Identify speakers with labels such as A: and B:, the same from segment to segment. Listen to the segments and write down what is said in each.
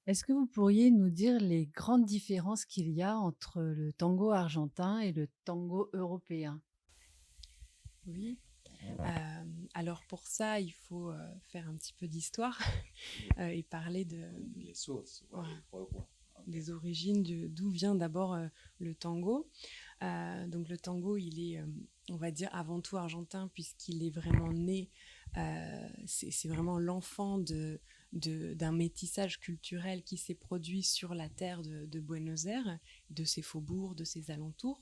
A: Est-ce que vous pourriez nous dire les grandes différences qu'il y a entre le tango argentin et le tango européen?
B: Oui, alors pour ça, il faut faire un petit peu d'histoire et parler
C: Les sources, ouais,
B: voilà,
C: pourquoi. Ok.
B: des origines, d'où vient d'abord le tango. Donc le tango, il est, on va dire, avant tout argentin, puisqu'il est vraiment né, c'est vraiment l'enfant d'un métissage culturel qui s'est produit sur la terre de Buenos Aires, de ses faubourgs, de ses alentours.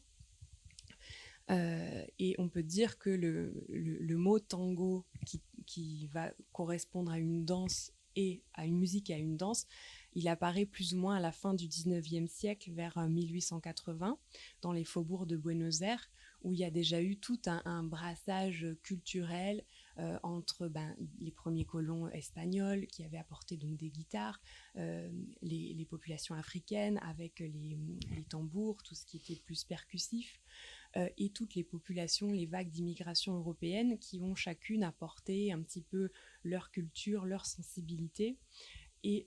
B: Et on peut dire que le mot tango qui va correspondre à une danse et à une musique et à une danse, il apparaît plus ou moins à la fin du 19e siècle, vers 1880, dans les faubourgs de Buenos Aires, où il y a déjà eu tout un brassage culturel entre les premiers colons espagnols qui avaient apporté donc des guitares, les populations africaines avec les tambours, tout ce qui était plus percussif, et toutes les populations, les vagues d'immigration européenne qui ont chacune apporté un petit peu leur culture, leur sensibilité. Et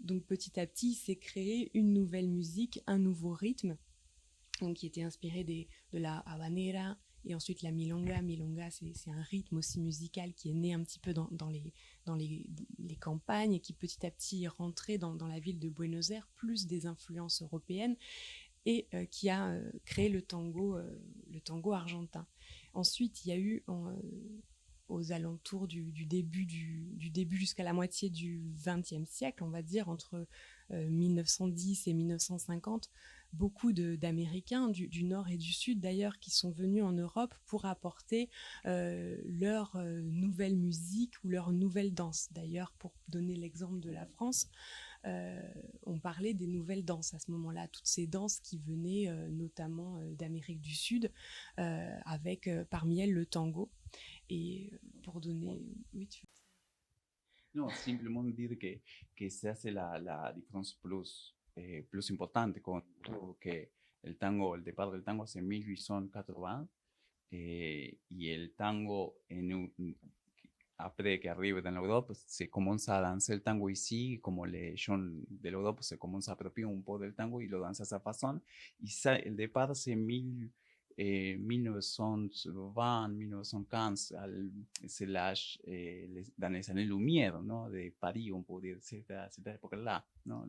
B: donc petit à petit, s'est créé une nouvelle musique, un nouveau rythme, donc, qui était inspiré de la habanera et ensuite la milonga. Milonga, c'est un rythme aussi musical qui est né un petit peu dans les campagnes et qui petit à petit est rentré dans la ville de Buenos Aires, plus des influences européennes, et qui a créé le tango argentin. Ensuite, il y a eu aux alentours du début jusqu'à la moitié du XXe siècle, on va dire entre 1910 et 1950, beaucoup d'Américains du Nord et du Sud d'ailleurs qui sont venus en Europe pour apporter leur nouvelle musique ou leur nouvelle danse. D'ailleurs, pour donner l'exemple de la France, on parlait des nouvelles danses à ce moment-là, toutes ces danses qui venaient notamment d'Amérique du Sud, avec parmi elles le tango. Et pour donner... Oui,
C: No, simplemente decir que se hace la diferencia plus importante con que el tango, el départ del tango c'est 1880 y el tango après que arrive en Europa se comienza a danzar el tango ici, como les gens de l'Europe se comienza a apropiar un poco del tango y lo danza a esa façon. Y el départ c'est 1920, 1915, c'est l'âge dans les années Lumière, non, de Paris, on peut dire, cette époque-là, non,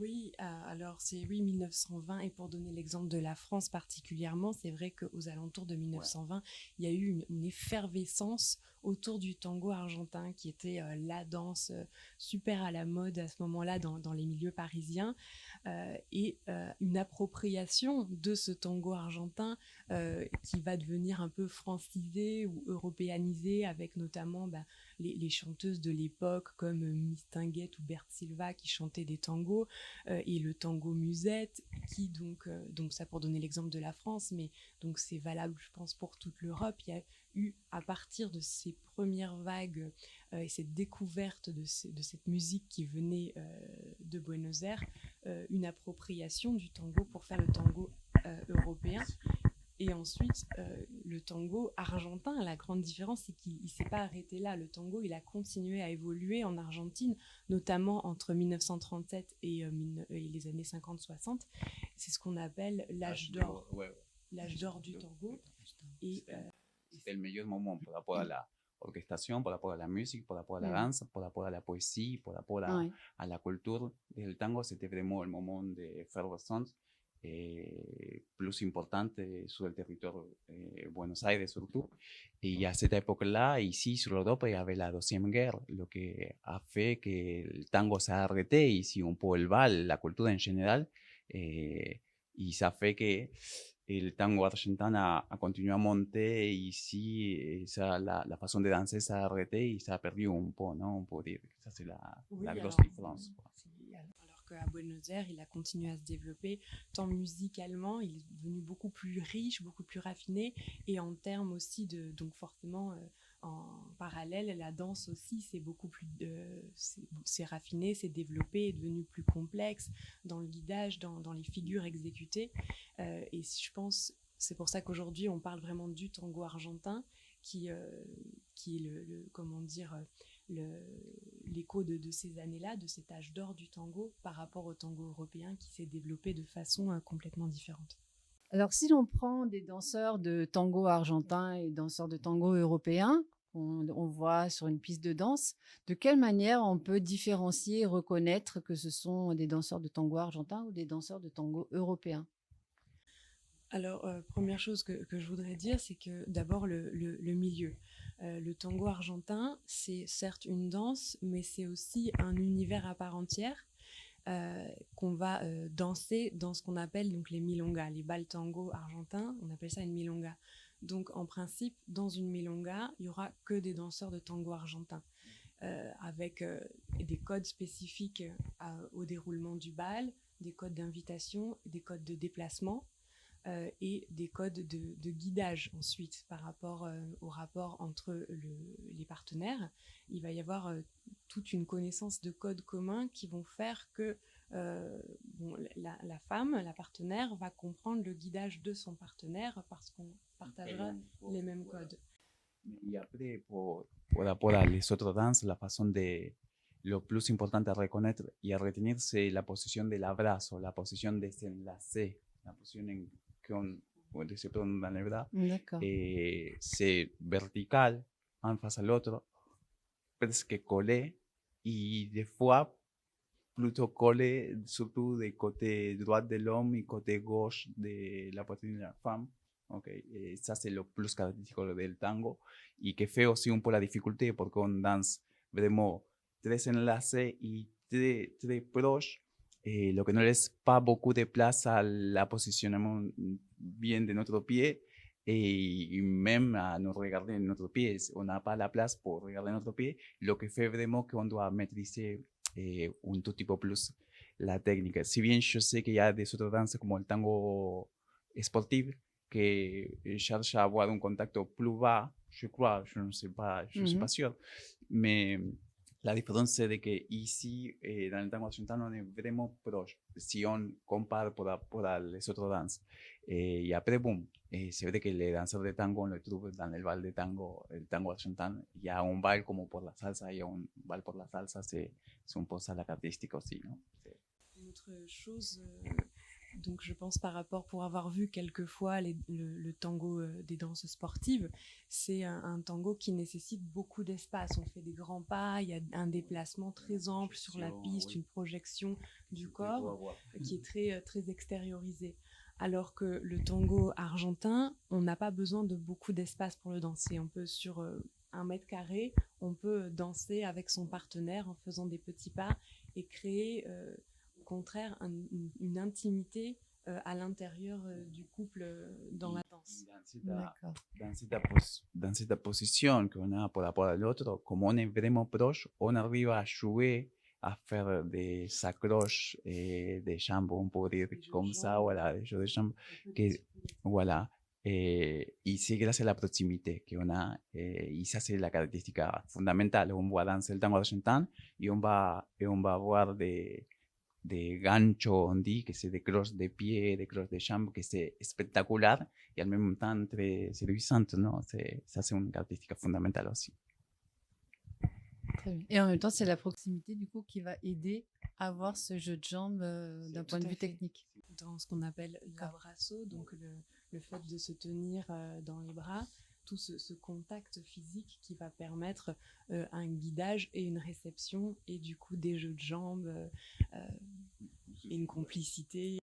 B: oui, alors c'est oui 1920, et pour donner l'exemple de la France particulièrement, c'est vrai qu'aux alentours de
C: ouais.
B: 1920, il y a eu une effervescence autour du tango argentin qui était la danse super à la mode à ce moment-là dans les milieux parisiens, et une appropriation de ce tango argentin qui va devenir un peu francisé ou européanisé, avec notamment les chanteuses de l'époque comme Miss Tinguette ou Berthe Silva qui chantaient des tangos, et le tango musette qui donc ça pour donner l'exemple de la France, mais donc c'est valable je pense pour toute l'Europe. Il y a eu à partir de ces premières vagues et cette découverte de cette musique qui venait de Buenos Aires, une appropriation du tango pour faire le tango européen. Et ensuite, le tango argentin, la grande différence, c'est qu'il ne s'est pas arrêté là. Le tango, il a continué à évoluer en Argentine, notamment entre 1937 et les années 50-60. C'est ce qu'on appelle l'âge d'or,
C: Ouais,
B: l'âge d'or du tango. Et
C: c'était le meilleur moment pour rapport à la orchestration, por rapport à la musique, por rapport à la
A: Mm.
C: danse, por rapport à la poésie, por rapport
A: Ouais.
C: à la culture del tango. C'était vraiment le moment d'effervescence plus importante sur le territoire Buenos Aires surtout. Y a cette époque-là, ici sur l'Europe, il y avait la Deuxième Guerre, lo que a fait que el tango s'est arrêté ici un peu el bal, la culture en général, y ça fait que el tango argentin a continué à monter ici, et ça, la façon de danser s'est arrêtée et ça a perdu un peu, non? On peut dire que ça, c'est la
B: oui,
C: grosse
B: alors,
C: différence.
B: alors qu'à Buenos Aires, il a continué à se développer, tant musicalement, il est devenu beaucoup plus riche, beaucoup plus raffiné, et en termes aussi donc forcément, en parallèle, la danse aussi, c'est beaucoup plus, c'est raffiné, c'est développé, est devenu plus complexe dans le guidage, dans les figures exécutées, et je pense, c'est pour ça qu'aujourd'hui, on parle vraiment du tango argentin, qui, qui est comment dire, l'écho de ces années-là, de cet âge d'or du tango par rapport au tango européen qui s'est développé de façon complètement différente.
A: Alors, si l'on prend des danseurs de tango argentin et danseurs de tango européen, on voit sur une piste de danse, de quelle manière on peut différencier et reconnaître que ce sont des danseurs de tango argentin ou des danseurs de tango européen?
B: Alors, première chose que je voudrais dire, c'est que d'abord le milieu. Le tango argentin, c'est certes une danse, mais c'est aussi un univers à part entière qu'on va danser dans ce qu'on appelle donc les milongas, les bals tango argentins, on appelle ça une milonga. Donc en principe, dans une milonga, il y aura que des danseurs de tango argentin, avec des codes spécifiques au déroulement du bal, des codes d'invitation, des codes de déplacement et des codes de guidage ensuite par rapport au rapport entre les partenaires. Il va y avoir toute une connaissance de codes communs qui vont faire que la femme, la partenaire, va comprendre le guidage de son partenaire parce qu'on partagera les mêmes codes.
C: Y après, por les otros danzas, la razón de lo plus importante a reconocer y a retener c'est la posición del abrazo, la posición de desenlace, la posición en que se dans les bras.
A: D'accord.
C: C'est vertical, un face à l'autre, presque collé, y des fois plutôt collé, surtout des côtés droit de l'homme et côté gauche de la poitrine de la femme. Okay. Ça, c'est le plus caractéristique del tango y que fait aussi un peu la difficulté porque on danse vraiment très enlacé y très proche, lo que no laisse pas beaucoup de place à la positionnement bien de notre pied et même à nous regarder notre pied. On n'a pas la place pour regarder notre pied, lo que fait vraiment qu'on doit maîtriser un tout petit peu plus la técnica. Si bien yo sé que ya de otras danzas como el tango sportif, que cherche à avoir un contact plus bas, je crois, je ne sais pas, je ne suis pas sûr, mais la différence c'est de que ici, dans le tango argentin, on est vraiment proche, si on compare pour les autres danses. Y après, bon, c'est vrai que les danseurs de tango, on les trouve dans le bal de tango, el tango argentin. Il y a un bal como por la salsa, il y a un bal por la salsa, c'est un peu ça la caractéristique aussi, non?
B: Une autre chose, donc je pense par rapport, pour avoir vu quelquefois le tango des danses sportives, c'est un tango qui nécessite beaucoup d'espace. On fait des grands pas, il y a un déplacement très ample sur la piste, une projection du corps qui est très, très extériorisée. Alors que le tango argentin, on n'a pas besoin de beaucoup d'espace pour le danser. On peut sur 1 mètre carré, on peut danser avec son partenaire en faisant des petits pas et créer au contraire une intimité à l'intérieur du couple dans la danse.
C: Dans cette position qu'on a par rapport à l'autre, comme on est vraiment proche, on arrive à jouer, à faire des accroches et des jambes, on peut dire comme ça, voilà, des jeux de jambes, voilà. Y c'est grâce à la proximité qu'on a, y ça c'est la caractéristique fondamentale. On va danser le tango argentin et on va avoir de gancho, on dit, que c'est des crosses de pieds, des crosses de jambes, que c'est spectaculaire et en même temps très séduisante, non? Ça, c'est une caractéristique fondamentale aussi.
A: Très bien. Et en même temps, c'est la proximité du coup qui va aider à avoir ce jeu de jambes d'un point de vue technique.
B: Dans ce qu'on appelle l'abrazo, donc le fait de se tenir dans les bras, tout ce contact physique qui va permettre un guidage et une réception et du coup des jeux de jambes et une complicité.